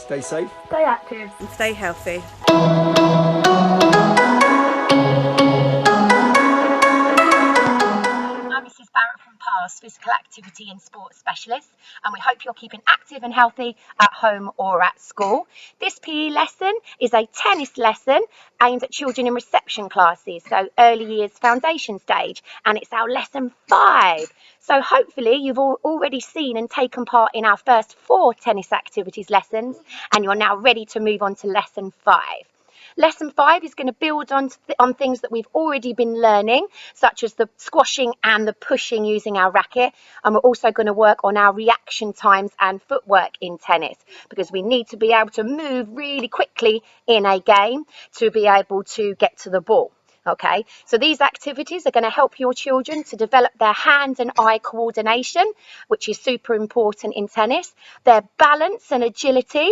Stay safe. Stay active. And stay healthy. Hi, this is Barrett from PASS, Physical Activity and Sports Specialist, and we hope you're keeping active and healthy at home or at school. This PE lesson is a tennis lesson aimed at children in reception classes, so early years foundation stage, and it's our lesson 5. So hopefully you've already seen and taken part in our first 4 tennis activities lessons, and you're now ready to move on to lesson 5. Lesson 5 is going to build on things that we've already been learning, such as the squashing and the pushing using our racket. And we're also going to work on our reaction times and footwork in tennis, because we need to be able to move really quickly in a game to be able to get to the ball. Okay, so these activities are going to help your children to develop their hand and eye coordination, which is super important in tennis, their balance and agility.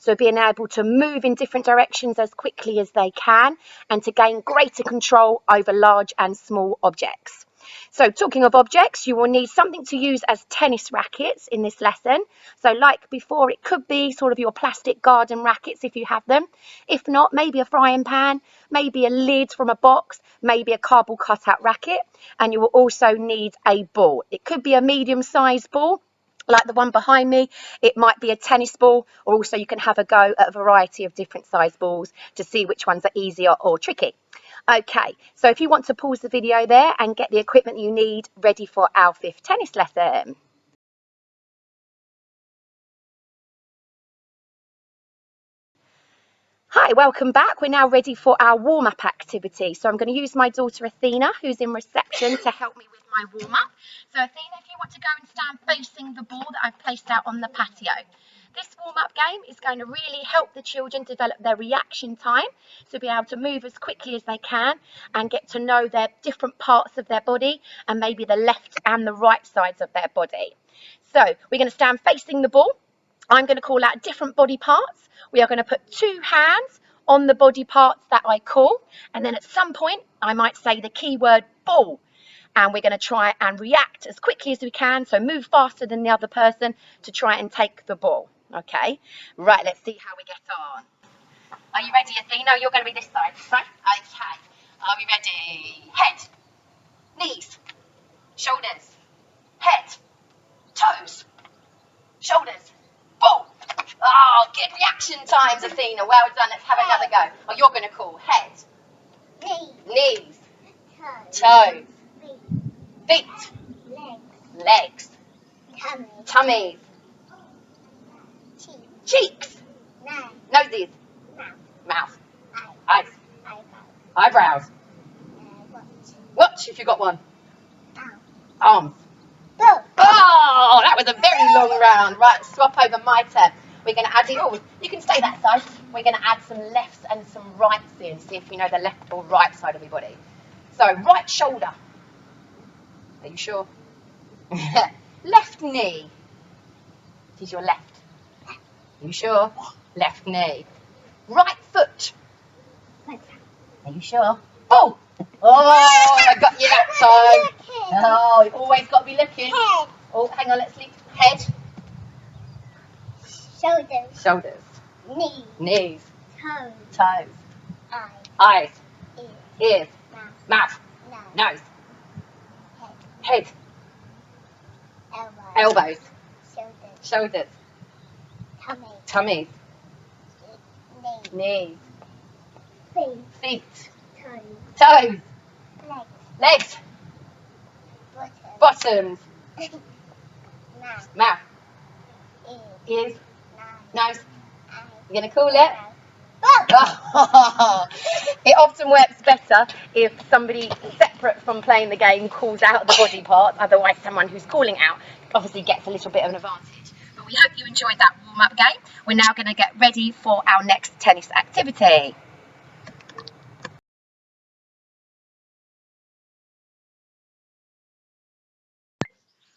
So being able to move in different directions as quickly as they can, and to gain greater control over large and small objects. So talking of objects, you will need something to use as tennis rackets in this lesson. So like before, it could be sort of your plastic garden rackets if you have them. If not, maybe a frying pan, maybe a lid from a box, maybe a cardboard cutout racket. And you will also need a ball. It could be a medium-sized ball, like the one behind me. It might be a tennis ball, or also you can have a go at a variety of different size balls to see which ones are easier or tricky. Okay, so if you want to pause the video there and get the equipment you need ready for our 5th tennis lesson. Hi, welcome back. We're now ready for our warm-up activity. So I'm going to use my daughter Athena, who's in reception, to help me with my warm-up. So Athena, if you want to go and stand facing the ball that I've placed out on the patio. This warm-up game is going to really help the children develop their reaction time, to be able to move as quickly as they can and get to know their different parts of their body, and maybe the left and the right sides of their body. So we're going to stand facing the ball. I'm going to call out different body parts. We are going to put 2 hands on the body parts that I call, and then at some point I might say the keyword ball, and we're going to try and react as quickly as we can, so move faster than the other person to try and take the ball. Okay, right, let's see how we get on. Are you ready, Athena? You're going to be this side. Okay, are we ready? Head, knees, shoulders, head, toes, shoulders, ball. Oh, good reaction times, Athena. Well done. Let's have another go. Oh, you're going to call head, knees, toes, feet, legs, tummies, cheeks, noses, mouth, eyes, eyebrows. Watch if you've got one. Arms. Oh, that was a very long round. Right, swap over my turn. We're going to add you can stay that side. We're going to add some lefts and some rights in. See if we know the left or right side of your body. So, right shoulder. Are you sure? Left knee. This is your left. Are you sure? Left knee. Right foot. Are you sure? Oh! Oh, I got you that time. Oh, you've always got to be looking. Oh, hang on, let's leave. Head. Shoulders. Knees. Toes. Eyes. Ears. Mouth. Nose. Head. Elbows. Shoulders. Tummies. Knees. Feet. Toes. Legs. Bottoms. Mouth. Ears. Nose. You going to call it? Oh. It often works better if somebody separate from playing the game calls out the body parts. Otherwise, someone who's calling out obviously gets a little bit of an advantage. But we hope you enjoyed that warm-up game. We're now going to get ready for our next tennis activity.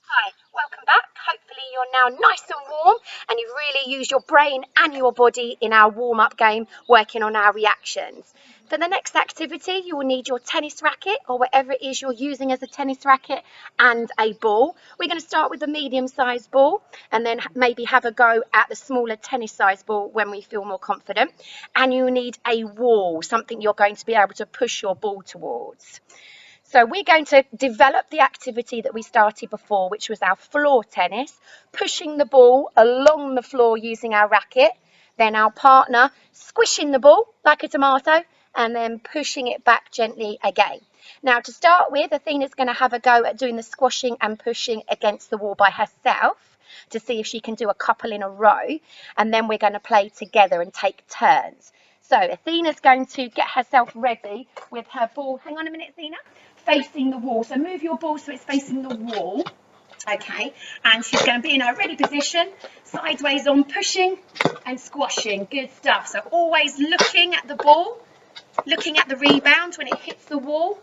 Hi, welcome back. Hopefully you're now nice and warm and you've really used your brain and your body in our warm-up game, working on our reactions. For the next activity, you will need your tennis racket or whatever it is you're using as a tennis racket and a ball. We're going to start with the medium-sized ball and then maybe have a go at the smaller tennis-sized ball when we feel more confident. And you need a wall, something you're going to be able to push your ball towards. So we're going to develop the activity that we started before, which was our floor tennis, pushing the ball along the floor using our racket, then our partner squishing the ball like a tomato, and then pushing it back gently again. Now, to start with, Athena's going to have a go at doing the squashing and pushing against the wall by herself to see if she can do a couple in a row, and then we're going to play together and take turns. So Athena's going to get herself ready with her ball. Hang on a minute, Athena. Facing the wall. So move your ball so it's facing the wall. Okay, and she's going to be in her ready position, sideways on, pushing and squashing. Good stuff. So always looking at the ball, looking at the rebound when it hits the wall.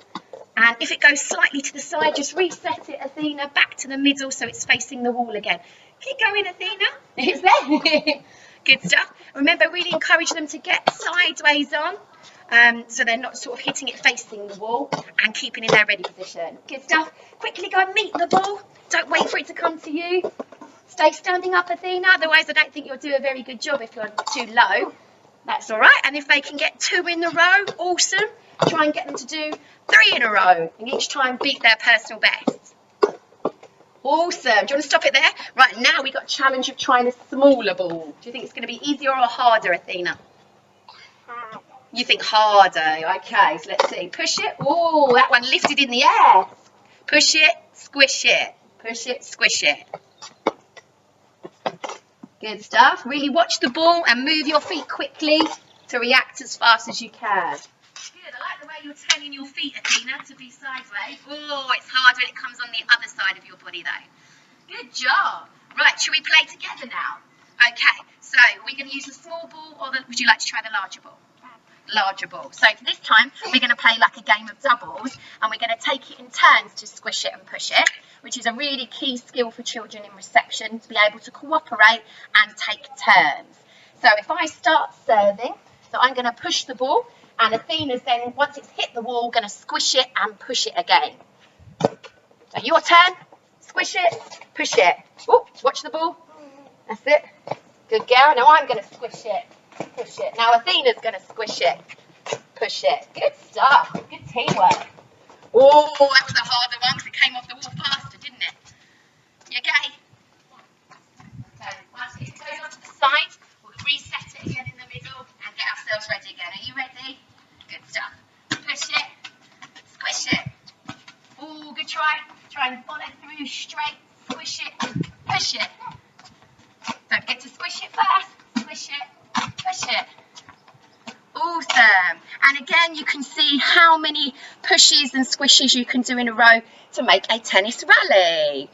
And if it goes slightly to the side, just reset it, Athena, back to the middle so it's facing the wall again. Keep going, Athena. It's there. Good stuff. Remember, really encourage them to get sideways on. So they're not sort of hitting it facing the wall and keeping in their ready position. Good stuff. Quickly go and meet the ball. Don't wait for it to come to you. Stay standing up, Athena. Otherwise, I don't think you'll do a very good job if you're too low. That's all right. And if they can get 2 in a row, awesome. Try and get them to do 3 in a row and each time beat their personal best. Awesome. Do you want to stop it there? Right, now we've got a challenge of trying a smaller ball. Do you think it's going to be easier or harder, Athena? You think harder. Okay, so let's see. Push it. Oh, that one lifted in the air. Push it, squish it. Push it, squish it. Good stuff. Really watch the ball and move your feet quickly to react as fast as you can. Good. I like the way you're turning your feet, Athena, to be sideways. Oh, it's hard when it comes on the other side of your body, though. Good job. Right, should we play together now? Okay, so we're going to use the small ball, or would you like to try the larger ball? Larger ball. So for this time, we're going to play like a game of doubles, and we're going to take it in turns to squish it and push it, which is a really key skill for children in reception, to be able to cooperate and take turns. So if I start serving, so I'm going to push the ball, and Athena's then, once it's hit the wall, going to squish it and push it again. So your turn. Squish it, push it. Oh, watch the ball. That's it. Good girl. Now I'm going to squish it, push it. Now Athena's going to squish it, push it. Good stuff. Good teamwork. Oh, that was a harder one because it came off the wall faster, didn't it? You okay? So once it goes onto the side, we'll reset it again in the middle and get ourselves ready again. Are you ready? Good stuff. Push it, squish it. Oh, good try. Try and follow through straight. Squish it, push it. Don't forget to squish it first. Squish it, push it. Awesome. And again, you can see how many pushes and squishes you can do in a row to make a tennis rally.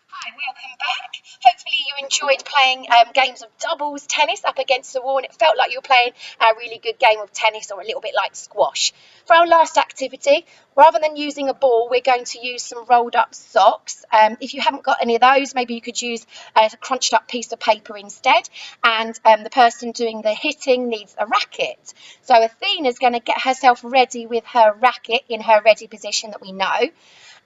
Hi, welcome back. Hopefully you enjoyed playing games of doubles tennis up against the wall, and it felt like you were playing a really good game of tennis, or a little bit like squash. For our last activity, rather than using a ball, we're going to use some rolled up socks. If you haven't got any of those, maybe you could use a crunched up piece of paper instead, and the person doing the hitting needs a racket. So Athena's going to get herself ready with her racket in her ready position that we know.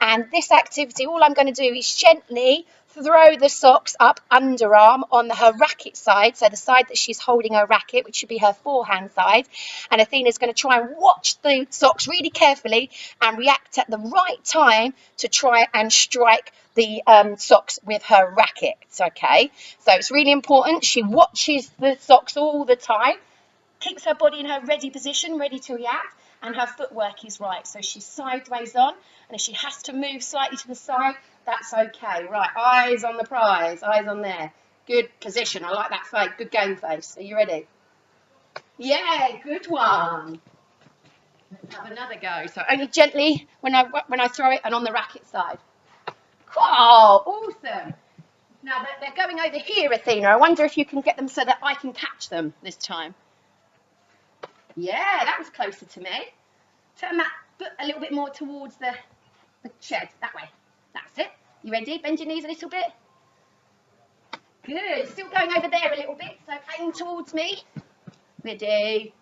And this activity, all I'm going to do is gently throw the socks up underarm on her racket side, so the side that she's holding her racket, which should be her forehand side. And Athena's going to try and watch the socks really carefully and react at the right time to try and strike the socks with her racket. Okay, so it's really important she watches the socks all the time, keeps her body in her ready position, ready to react, and her footwork is right. So she's sideways on, and if she has to move slightly to the side, that's okay. Right, eyes on the prize, eyes on there. Good position. I like that face. Good game face. Are you ready? Yeah, good one. Let's have another go. So only gently when I throw it, and on the racket side. Oh, awesome. Now they're going over here, Athena. I wonder if you can get them so that I can catch them this time. Yeah, that was closer to me. Turn that foot a little bit more towards the shed, that way. That's it. You ready? Bend your knees a little bit. Good. Still going over there a little bit, so aim towards me. Ready?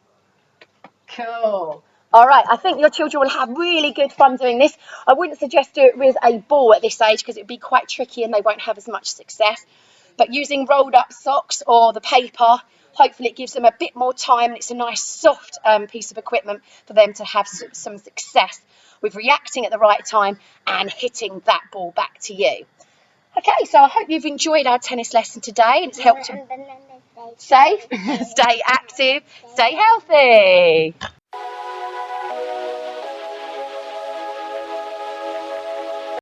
Cool. All right, I think your children will have really good fun doing this. I wouldn't suggest do it with a ball at this age because it would be quite tricky and they won't have as much success. But using rolled up socks or the paper, hopefully it gives them a bit more time and it's a nice soft piece of equipment for them to have some success with reacting at the right time and hitting that ball back to you. Okay, so I hope you've enjoyed our tennis lesson today and it's helped you stay active, stay healthy.